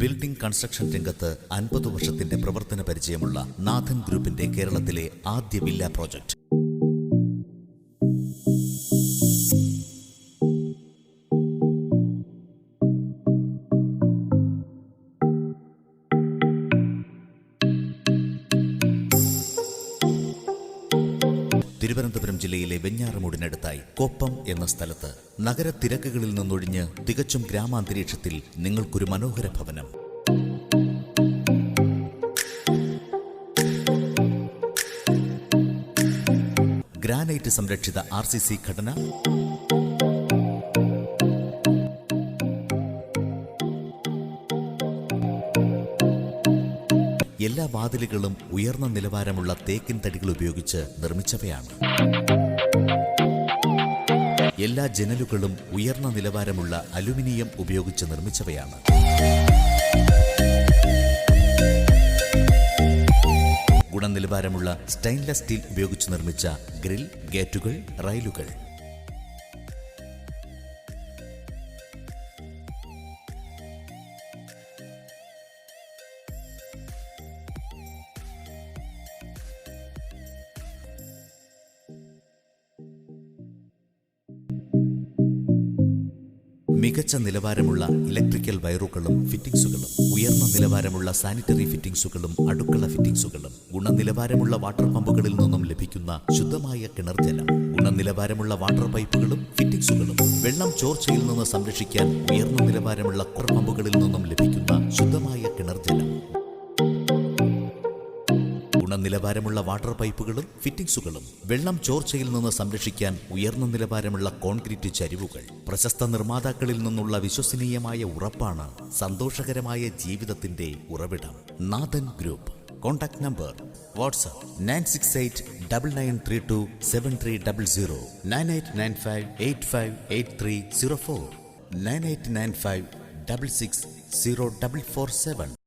Building construction രംഗത്ത് 50 വർഷത്തിന്റെ പ്രവർത്തന പരിചയമുള്ള നാഥൻ ഗ്രൂപ്പിന്റെ കേരളത്തിലെ ആദ്യ വില്ല പ്രോജക്റ്റ്. തിരുവനന്തപുരം ജില്ലയിലെ വെഞ്ഞാറമൂടിനടുത്തായി കൊപ്പം എന്ന സ്ഥലത്ത് നഗരത്തിരക്കുകളിൽ നിന്നൊഴിഞ്ഞ് തികച്ചും ഗ്രാമാന്തരീക്ഷത്തിൽ നിങ്ങൾക്കൊരു മനോഹര ഭവനം. ഗ്രാനൈറ്റ് സംരക്ഷിത RCC ഘടന, എല്ലാ വാതിലുകളും ഉയർന്ന നിലവാരമുള്ള തേക്കിൻ തടികൾ ഉപയോഗിച്ച് നിർമ്മിച്ചവയാണ്. എല്ലാ ജനലുകളും ഉയർന്ന നിലവാരമുള്ള അലുമിനിയം ഉപയോഗിച്ച് നിർമ്മിച്ചവയാണ്. ഗുണനിലവാരമുള്ള സ്റ്റെയിൻലെസ് സ്റ്റീൽ ഉപയോഗിച്ച് നിർമ്മിച്ച ഗ്രിൽ, ഗേറ്റുകൾ, റൈലുകൾ. മികച്ച നിലവാരമുള്ള ഇലക്ട്രിക്കൽ വയറുകളും ഫിറ്റിംഗ്സുകളും, ഉയർന്ന നിലവാരമുള്ള സാനിറ്ററി ഫിറ്റിംഗ്സുകളും അടുക്കള ഫിറ്റിംഗ്സുകളും, ഗുണനിലവാരമുള്ള വാട്ടർ പമ്പുകളിൽ നിന്നും ലഭിക്കുന്ന ശുദ്ധമായ കിണർ ജലം, ഗുണനിലവാരമുള്ള വാട്ടർ പൈപ്പുകളും ഫിറ്റിംഗ്സുകളും, വെള്ളം ചോർച്ചയിൽ നിന്ന് സംരക്ഷിക്കാൻ ഉയർന്ന നിലവാരമുള്ള പമ്പുകളിൽ നിന്നും ലഭിക്കുന്ന ശുദ്ധമായ കിണർ ജലം, ഗുണനിലവാരമുള്ള വാട്ടർ പൈപ്പുകളും ഫിറ്റിംഗ്സുകളും, വെള്ളം ചോർച്ചയിൽ നിന്ന് സംരക്ഷിക്കാൻ ഉയർന്ന നിലവാരമുള്ള കോൺക്രീറ്റ് ചരിവുകൾ. പ്രശസ്ത നിർമ്മാതാക്കളിൽ നിന്നുള്ള വിശ്വസനീയമായ ഉറപ്പാണ് സന്തോഷകരമായ ജീവിതത്തിന്റെ ഉറവിടം. നാഥൻ ഗ്രൂപ്പ്. Contact number: WhatsApp 9689932730, 9895858304, 9895660447.